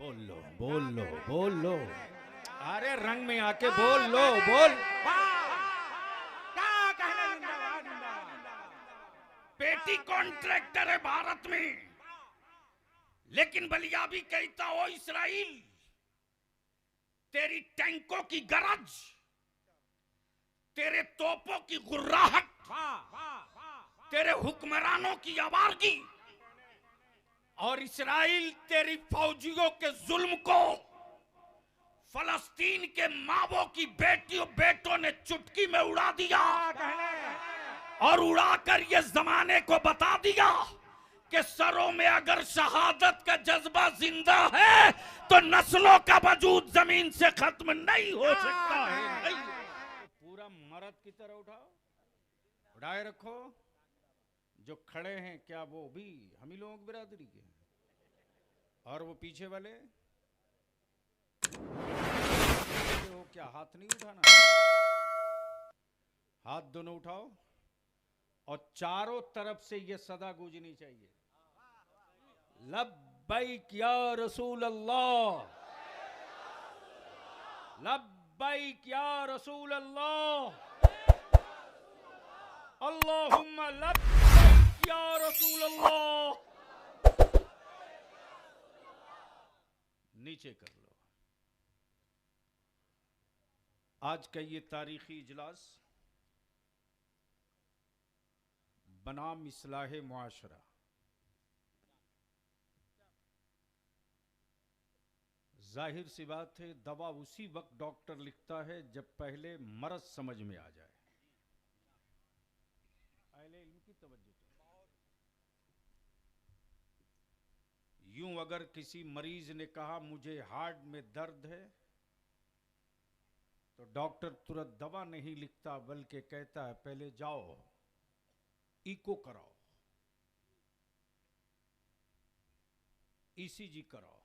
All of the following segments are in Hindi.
बोल लो बोल लो बोल लो, अरे रंग में आके बोल लो बोल। क्या कहना, जिंदाबाद जिंदाबाद। बेटी कॉन्ट्रैक्टर है भारत में, लेकिन बलियाबी कहता हो इसराइल। तेरी टैंकों की गरज, तेरे तोपों की गुर्राहट, तेरे हुक्मरानों की आवारगी और इसराइल तेरी फौजियों के जुल्म को फलस्तीन के मावों की बेटियों बेटों ने चुटकी में उड़ा दिया और उड़ाकर ये जमाने को बता दिया कि सरों में अगर शहादत का जज्बा जिंदा है तो नस्लों का वजूद जमीन से खत्म नहीं हो सकता है। नहीं। पूरा मर्द की तरह उठाओ, उड़ाए रखो। जो खड़े हैं क्या वो भी हम ही लोगों की बिरादरी के हैं? और वो पीछे वाले हो क्या? हाथ नहीं उठाना, हाथ दोनों उठाओ और चारों तरफ से ये सदा गूंजनी चाहिए, लब्बैक या रसूल अल्लाह, लब्बैक या रसूल अल्लाह, अल्लाहुम्मा लब्बैक या रसूल अल्लाह। नीचे कर लो। आज का ये तारीखी इजलास बनाम इस्लाहे मुआशरा, जाहिर सी बात है दवा उसी वक्त डॉक्टर लिखता है जब पहले मर्ज समझ में आ जाए। अहले इल्म की तवज्जो चाहिए। यूं अगर किसी मरीज ने कहा मुझे हार्ट में दर्द है तो डॉक्टर तुरंत दवा नहीं लिखता, बल्कि कहता है पहले जाओ इको कराओ, ईसीजी कराओ,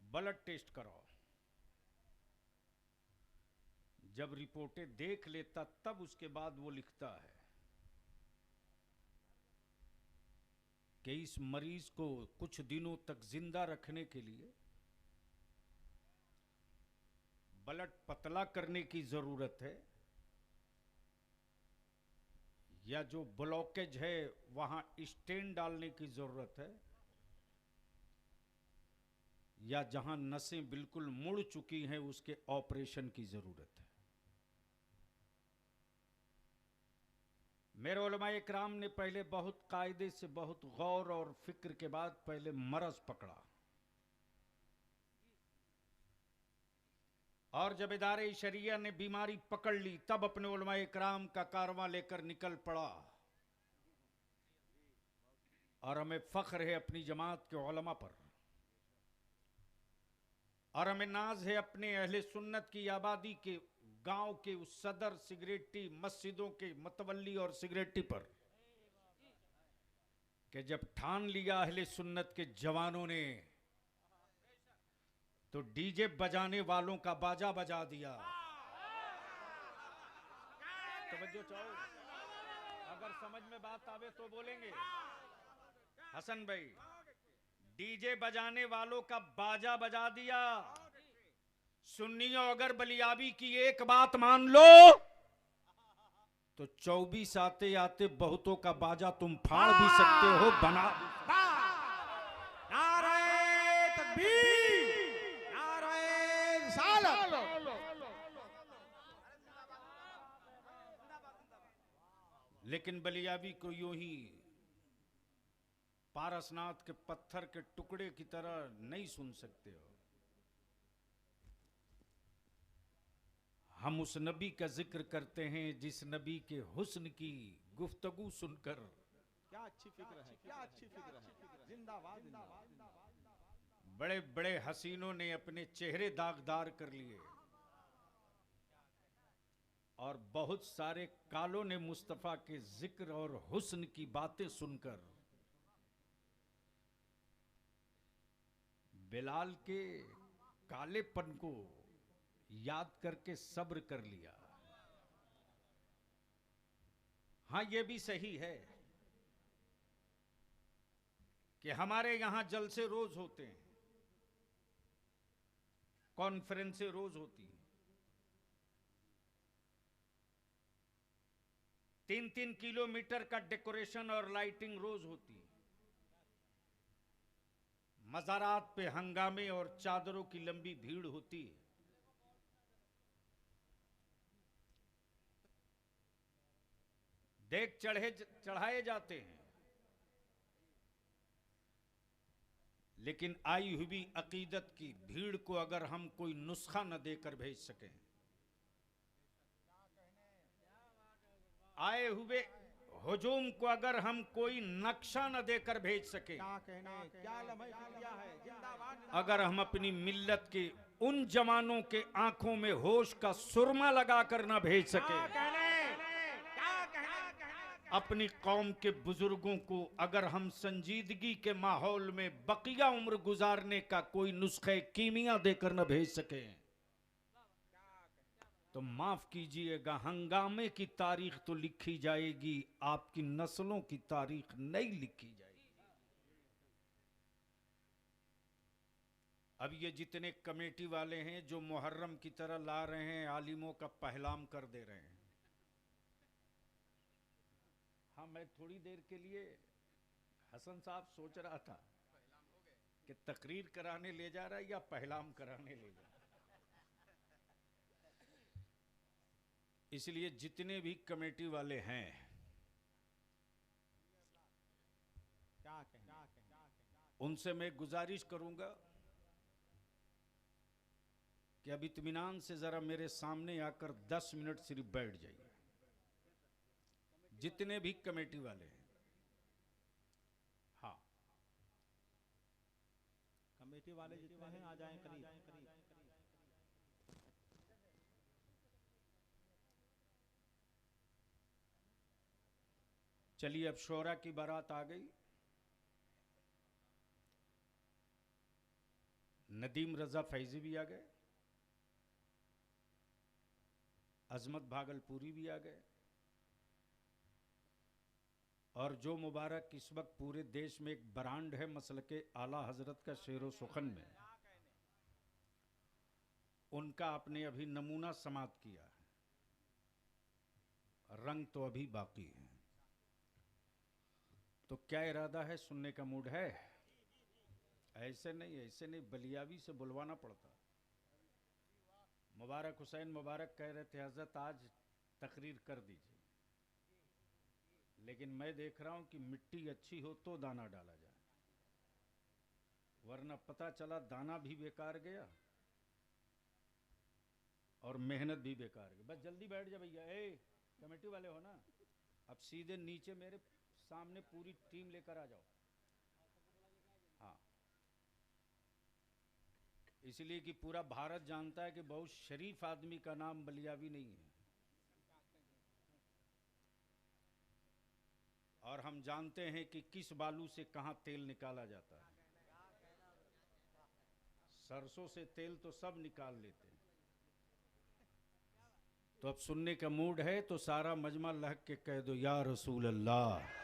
ब्लड टेस्ट कराओ। जब रिपोर्टें देख लेता तब उसके बाद वो लिखता है कि इस मरीज को कुछ दिनों तक जिंदा रखने के लिए ब्लड पतला करने की जरूरत है, या जो ब्लॉकेज है वहां स्टेंट डालने की जरूरत है, या जहां नसें बिल्कुल मुड़ चुकी हैं उसके ऑपरेशन की जरूरत है। मेरे उलमाए इकराम ने पहले बहुत कायदे से, बहुत गौर और फिक्र के बाद पहले मरज पकड़ा, और जब इदारे शरिया ने बीमारी पकड़ ली तब अपने उलमाए इकराम का कारवां लेकर निकल पड़ा। और हमें फख्र है अपनी जमात के उलमा पर, और हमें नाज है अपने अहले सुन्नत की आबादी के गांव के उस सदर सिगरेटी, मस्जिदों के मतवल्ली और सिगरेटी पर कि जब ठान लिया अहले सुन्नत के जवानों ने तो डीजे बजाने वालों का बाजा बजा दिया। तवज्जो चाहो, अगर समझ में बात आवे तो बोलेंगे। हसन भाई, डीजे बजाने वालों का बाजा बजा दिया। सुन्नियों अगर बलियाबी की एक बात मान लो तो 24 आते आते बहुतों का बाजा तुम फाड़ भी सकते हो, बना। नारे तकबीर, नारे रिसालत। लेकिन बलियाबी को यूं ही पारसनाथ के पत्थर के टुकड़े की तरह नहीं सुन सकते हो। हम उस नबी का जिक्र करते हैं जिस नबी के हुस्न की गुफ्तगू सुनकर, क्या अच्छी फिक्र है, क्या अच्छी फिक्र है। जिंदाबाद जिंदाबाद। बड़े बड़े हसीनों ने अपने चेहरे दागदार कर लिए और बहुत सारे कालों ने मुस्तफा के जिक्र और हुस्न की बातें सुनकर बिलाल के कालेपन को याद करके सब्र कर लिया। हां, यह भी सही है कि हमारे यहां जलसे रोज होते हैं, कॉन्फ्रेंसें रोज होती हैं, 3-3 किलोमीटर का डेकोरेशन और लाइटिंग रोज होती है, मज़ारात पे हंगामे और चादरों की लंबी भीड़ होती है। देख चढ़ाए जाते हैं, लेकिन आई हुई अकीदत की भीड़ को अगर हम कोई नुस्खा न देकर भेज सकें, आए हुए हुजूम को अगर हम कोई नक्शा न देकर भेज सके, क्या कहने, क्या लम्हे फिक्रिया है, जिंदाबाद। अगर हम अपनी मिल्लत के उन जवानों के आंखों में होश का सुरमा लगाकर न भेज सके, अपनी कौम के बुजुर्गों को अगर हम संजीदगी के माहौल में बकिया उम्र गुजारने का कोई नुस्खे कीमिया देकर न भेज सके, तो माफ कीजिएगा, हंगामे की तारीख तो लिखी जाएगी, आपकी नस्लों की तारीख नहीं लिखी जाएगी। अब ये जितने कमेटी वाले हैं जो मुहर्रम की तरह ला रहे हैं, आलिमों का पहलाम कर दे रहे हैं। हाँ, मैं थोड़ी देर के लिए हसन साहब सोच रहा था कि तकरीर कराने ले जा रहा है या पहलाम कराने ले जा रहा है। इसलिए जितने भी कमेटी वाले हैं, उनसे मैं गुजारिश करूंगा कि अब इत्मीनान से जरा मेरे सामने आकर 10 मिनट सिर्फ बैठ जाइए, जितने भी कमेटी वाले हैं। हाँ, कमेटी वाले जितने हैं आ जाएं करीब। चलिए, अब शोरा की बारात आ गई। नदीम रजा फैजी भी आ गए, अजमत भागलपुरी भी आ गए, और जो मुबारक इस वक्त पूरे देश में एक ब्रांड है मसलके आला हजरत का शेरो सुखन में, उनका आपने अभी नमूना समाप्त किया है, रंग तो अभी बाकी है। तो क्या इरादा है, सुनने का मूड है? ऐसे नहीं, बलियावी से बुलवाना पड़ता। मुबारक हुसैन मुबारक कह रहे थे हजरत आज तकरीर कर दीजिए, लेकिन मैं देख रहा हूं कि मिट्टी अच्छी हो तो दाना डाला जाए, वरना पता चला दाना भी बेकार गया और मेहनत भी बेकार गई। बस जल्दी बैठ जा भैया, कमेटी वाले हो ना, अब सीधे नीचे मेरे सामने पूरी टीम लेकर आ जाओ। हाँ, इसलिए कि पूरा भारत जानता है कि बहुत शरीफ आदमी का नाम बलियावी नहीं है, और हम जानते हैं कि किस बालू से कहां तेल निकाला जाता है। सरसों से तेल तो सब निकाल लेते हैं। तो अब सुनने का मूड है तो सारा मजमा लहक के कह दो या रसूल अल्लाह।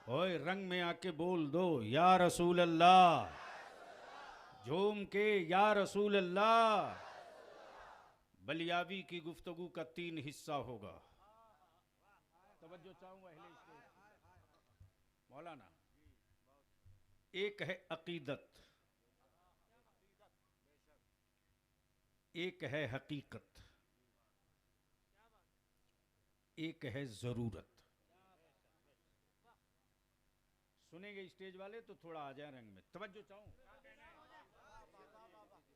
ओए रंग में आके बोल दो या रसूल अल्लाह, झूम के या रसूल अल्लाह। बलियावी की गुफ्तगू का 3 हिस्सा होगा। तवज्जो चाहूंगा अहले स्टेज मौलाना। एक है अकीदत, एक है हकीकत, एक है जरूरत। सुनेंगे स्टेज वाले तो थोड़ा आ जाए रंग में, तवज्जो चाहूं।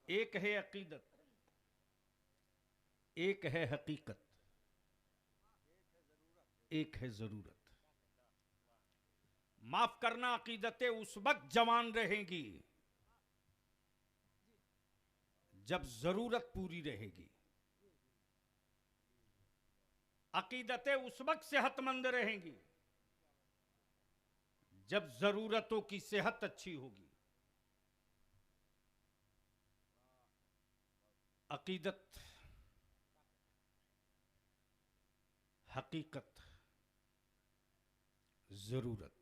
एक है अकीदत, एक है हकीकत, एक है जरूरत। माफ करना, अकीदतें उस वक्त जवान रहेंगी जब जरूरत पूरी रहेगी। अकीदतें उस वक्त सेहतमंद रहेंगी जब जरूरतों की सेहत अच्छी होगी। अकीदत, हकीकत, जरूरत,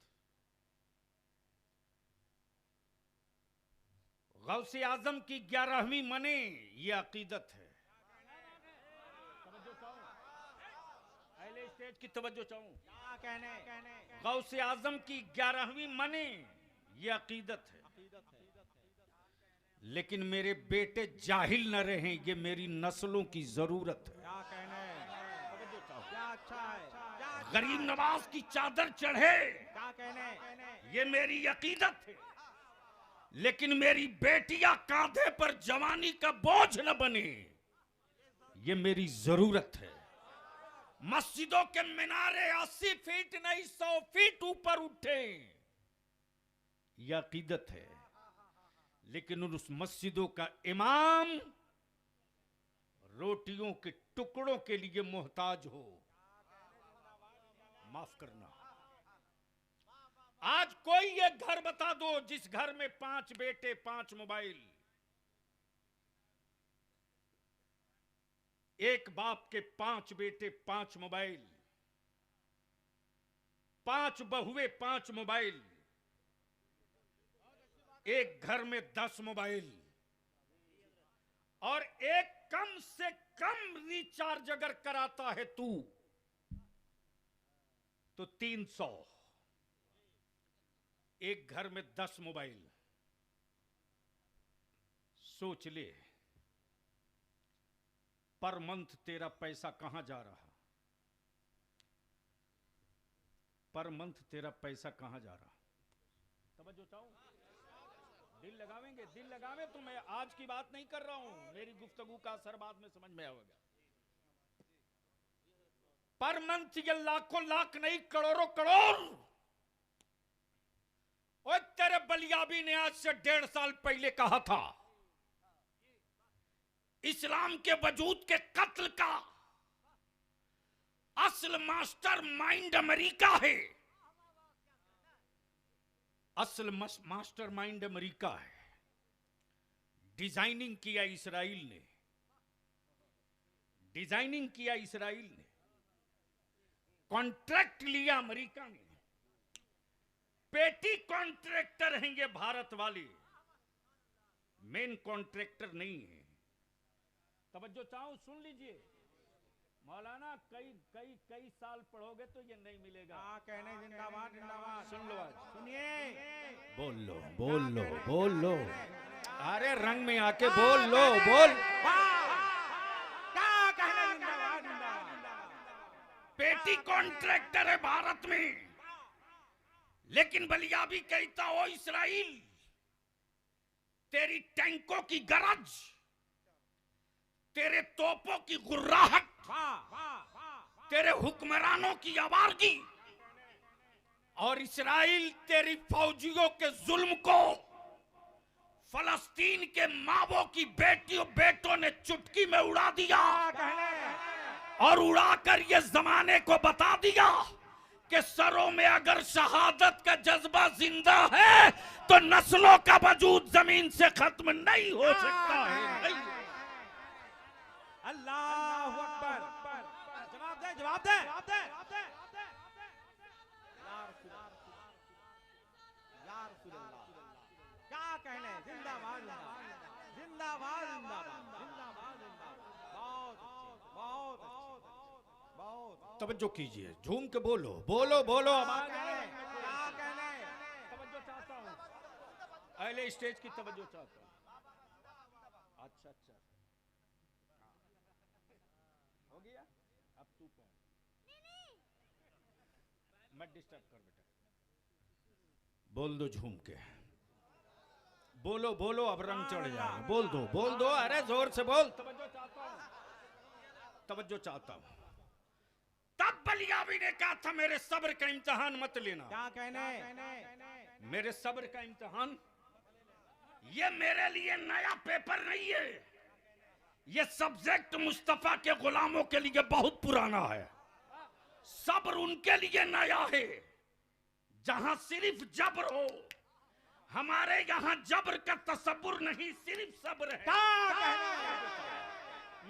गौसे आजम की 11वीं मने, ये अकीदत है। पहले स्टेज की तवज्जो चाहूं। क्या कहने गौसे आजम की 11वीं मने, ये अकीदत है। लेकिन मेरे बेटे जाहिल न रहें, ये मेरी नस्लों की जरूरत है। क्या कहने क्या अच्छा है, क्या गरीब नवाज की चादर चढ़े, क्या कहने ये मेरी अकीदत है। लेकिन मेरी बेटियां कांधे पर जवानी का बोझ न बने, ये मेरी जरूरत है। मस्जिदों के मीनारे 80 फीट नहीं 100 फीट ऊपर उठे, यह अकीदत है। लेकिन उस मस्जिदों का इमाम रोटियों के टुकड़ों के लिए मोहताज हो। माफ करना, आज कोई एक घर बता दो जिस घर में 5 बेटे 5 मोबाइल, एक बाप के 5 बेटे 5 मोबाइल, 5 बहुए 5 मोबाइल, एक घर में 10 मोबाइल, और एक कम से कम रिचार्ज अगर कराता है तू तो 300। एक घर में 10 मोबाइल, सोच ले पर मंथ तेरा पैसा कहां जा रहा, पर मंथ तेरा पैसा कहां जा रहा। तवज्जो चाहूं, दिल लगावेंगे, दिल लगावे तो मैं आज की बात नहीं कर रहा हूं, मेरी गुफ्तगू का असर बाद में समझ में आएगा। पर मंथ ये लाखों लाख नहीं करोड़ों करोड़। और तेरे बलियाबी ने आज से 1.5 साल पहले कहा था इस्लाम के वजूद के कत्ल का असल मास्टर माइंड अमेरिका है। असल मास्टर माइंड अमेरिका है। डिजाइनिंग किया इस्राइल ने, डिजाइनिंग किया इस्राइल ने, कॉन्ट्रैक्ट लिया अमेरिका ने। पेटी कॉन्ट्रैक्टर हैं ये भारत वाले, मेन कॉन्ट्रैक्टर नहीं है। तवज्जो चाहूं, सुन लीजिए मौलाना, कई साल पढ़ोगे तो ये नहीं मिलेगा। क्या कहने जिंदाबाद जिंदाबाद। सुन लो, आज सुनिए, बोल लो बोल लो बोल लो, अरे रंग में आके बोल लो, बोल। क्या कहने जिंदाबाद जिंदाबाद। पेटी कॉन्ट्रैक्टर है भारत में, लेकिन बलियाबी कहता हो इस्राइल, तेरी टैंकों की गरज, तेरे तोपों की गुर्राहट, तेरे हुक्मरानों की आवारगी और इस्राइल तेरी फौजियों के जुल्म को फलस्तीन के मावों की बेटियों बेटों ने चुटकी में उड़ा दिया। और उड़ाकर ये जमाने को बता दिया कि सरों में अगर शहादत का जज्बा जिंदा है तो नस्लों का वजूद जमीन से खत्म नहीं हो सकता है। नहीं। अल्लाहु अकबर। जवाब दे जवाब दे। या रसूल अल्लाह। क्या कहने जिंदाबाद जिंदाबाद जिंदाबाद जिंदाबाद जिंदाबाद जिंदाबाद। बहुत बहुत तवज्जो कीजिए, झूम के बोलो बोलो बोलो। क्या कहने तवज्जो चाहता हूँ, अगले स्टेज की तवज्जो चाहता हूँ। अच्छा हो गया, अब तू कौन, मत डिस्टर्ब कर बेटा, बोल दो झूम के, बोलो बोलो, अब रंग चढ़ जाएगा। बोल दो, अरे जोर से बोल। तवज्जो चाहता हूँ, तवज्जो चाहता हूँ। तब बलियाबी ने कहा था मेरे सब्र का इम्तिहान मत लेना। क्या कहने मेरे सब्र का इम्तिहान, ये मेरे लिए नया पेपर नहीं है, ये सब्जेक्ट मुस्तफा के गुलामों के लिए बहुत पुराना है। सब्र उनके लिए नया है जहां सिर्फ जबर हो। हमारे यहाँ जबर का तसव्वुर नहीं, सिर्फ सब्र है।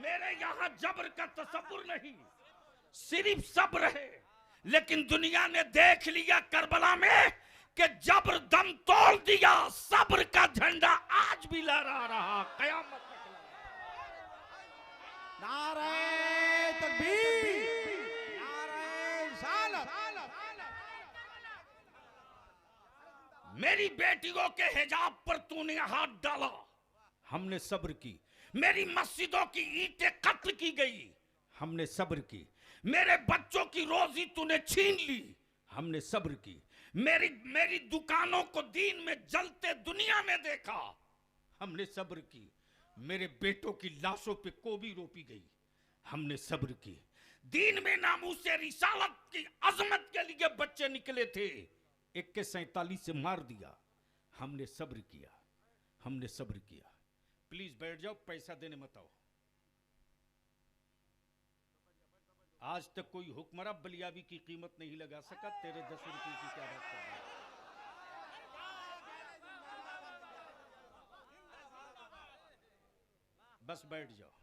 मेरे यहाँ जबर का तसव्वुर नहीं, सिर्फ सब्र है। लेकिन दुनिया ने देख लिया करबला में कि जबर दम तोड़ दिया, सब्र का झंडा आज भी मेरी बेटियों के हिजाब पर तूने हाथ डाला, हमने सब्र की। मेरी मस्जिदों की ईंटें कत्ल की गई, हमने सब्र की। मेरे बच्चों की रोजी तूने छीन ली, हमने सब्र की। मेरी मेरी दुकानों को दीन में जलते दुनिया में देखा, हमने सब्र की। मेरे बेटों की लाशों पे कोबी रोपी गई, हमने सब्र की। दीन में नामूसे रिसालत की अजमत के लिए बच्चे निकले थे, 41-47 से मार दिया, हमने सब्र किया, हमने सब्र किया। प्लीज बैठ जाओ, पैसा देने मत आओ। आज तक कोई हुक्मरान बलियाबी की कीमत नहीं लगा सका, तेरे 10 रुपए की क्या बात कर रहा है? बस बैठ जाओ,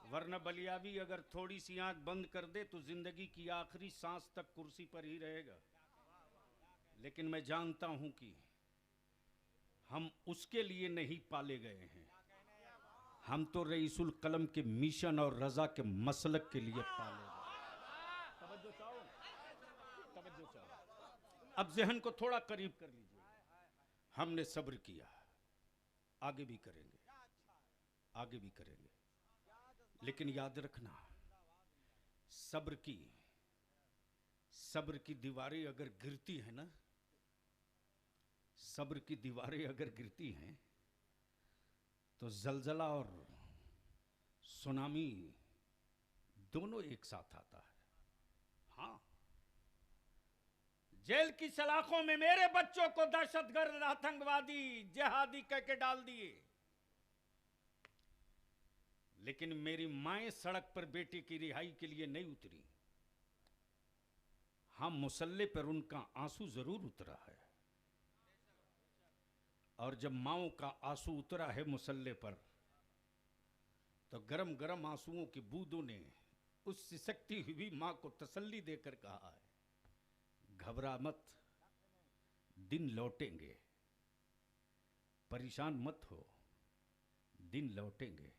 वरना बलियाबी अगर थोड़ी सी आंख बंद कर दे तो जिंदगी की आखिरी सांस तक कुर्सी पर ही रहेगा। लेकिन मैं जानता हूं कि हम उसके लिए नहीं पाले गए हैं, हम तो रईसुल कलम के मिशन और रजा के मसलक के लिए पाले गए। तवज्जो चाहो, तवज्जो चाहो। अब जहन को थोड़ा करीब कर लीजिए। हमने सब्र किया, आगे भी करेंगे, आगे भी करेंगे। लेकिन याद रखना, सब्र की दीवारें अगर गिरती है ना, सब्र की दीवारें अगर गिरती हैं तो जलजला और सुनामी दोनों एक साथ आता है। हाँ, जेल की सलाखों में मेरे बच्चों को दहशतगर्द, आतंकवादी, जिहादी कह के डाल दिए, लेकिन मेरी माएं सड़क पर बेटे की रिहाई के लिए नहीं उतरी। हाँ, मुसल्ले पर उनका आंसू जरूर उतरा है, और जब माओं का आंसू उतरा है मुसल्ले पर, तो गरम गरम आंसुओं की बूंदों ने उस सिसकती हुई मां को तसल्ली देकर कहा है, घबरा मत, दिन लौटेंगे, परेशान मत हो, दिन लौटेंगे।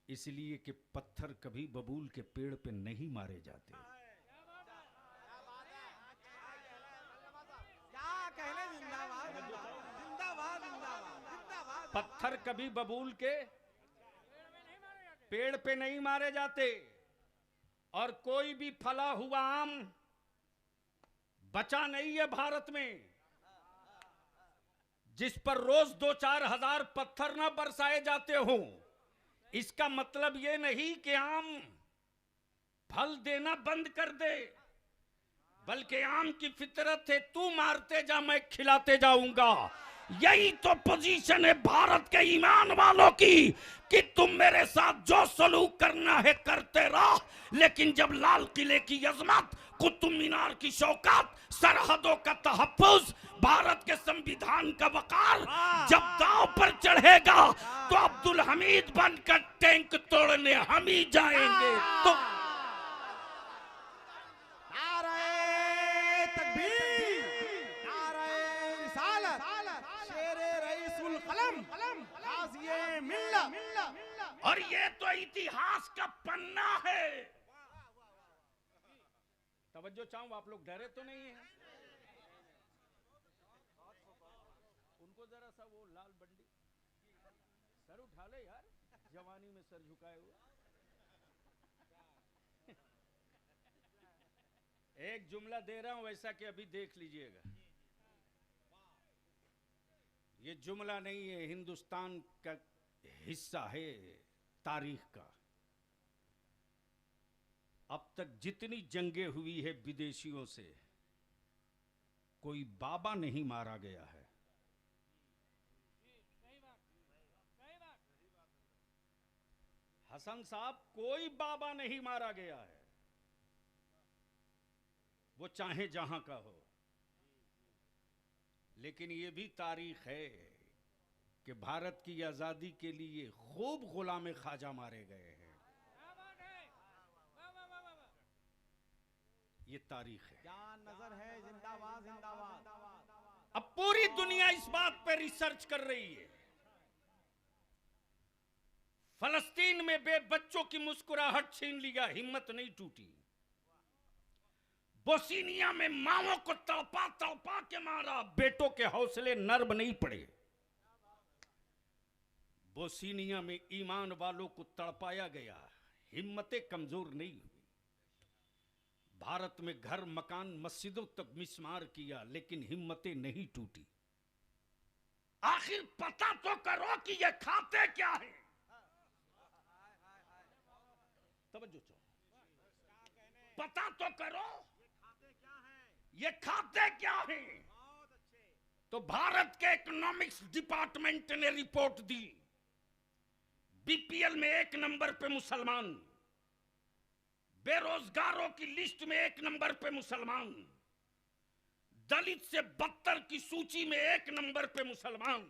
इसलिए कि पत्थर कभी बबूल के पेड़ पे नहीं मारे जाते। पत्थर कभी बबूल के पेड़ पे नहीं मारे जाते, और कोई भी फला हुआ आम बचा नहीं है भारत में जिस पर रोज 2-4 हजार पत्थर ना बरसाए जाते हो। इसका मतलब यह नहीं कि आम फल देना बंद कर दे, बल्कि आम की फितरत है, तू मारते जा मैं खिलाते जाऊंगा। यही तो पोजीशन है भारत के ईमान वालों की कि तुम मेरे साथ जो सलूक करना है करते रहो, लेकिन जब लाल किले की अजमत, कुतुब मीनार की शौकत, सरहदों का तहफ्फुज, भारत के संविधान का वकार जब दांव पर चढ़ेगा तो अब्दुल हमीद बनकर टैंक तोड़ने हम ही जाएंगे। तो और ये तो इतिहास का पन्ना है। तवज्जो चाहूं, आप लोग डरे तो नहीं हैं? उनको जरा सा वो लाल बंडी सर उठा ले यार, जवानी में सर झुकाए हुए। एक जुमला दे रहा हूं वैसा कि अभी देख लीजिएगा। ये जुमला नहीं है, हिंदुस्तान का हिस्सा है तारीख का। अब तक जितनी जंगें हुई है विदेशियों से, कोई बाबा नहीं मारा गया है। हसन साहब, कोई बाबा नहीं मारा गया है, वो चाहे जहां का हो। लेकिन ये भी तारीख है कि भारत की आजादी के लिए खूब गुलाम ख्वाजा मारे गए हैं। ये तारीख है, जान नजर है, जिंदाबाद जिंदाबाद। अब पूरी दुनिया इस बात पर रिसर्च कर रही है। फलस्तीन में बच्चों की मुस्कुराहट छीन लिया, हिम्मत नहीं टूटी। बोस्निया में माओ को तड़पा तड़पा के मारा, बेटों के हौसले नर्म नहीं पड़े। बोस्निया में ईमान वालों को तड़पाया गया, हिम्मतें कमजोर नहीं हुई। भारत में घर मकान मस्जिदों तक मिस्मार किया, लेकिन हिम्मतें नहीं टूटी। आखिर पता तो करो कि ये खाते क्या है। तवज्जो चाहो, पता तो करो ये खाते क्या है। तो भारत के इकोनॉमिक्स डिपार्टमेंट ने रिपोर्ट दी, बीपीएल में 1 नंबर पे मुसलमान, बेरोजगारों की लिस्ट में 1 नंबर पे मुसलमान, दलित से बदतर की सूची में 1 नंबर पे मुसलमान,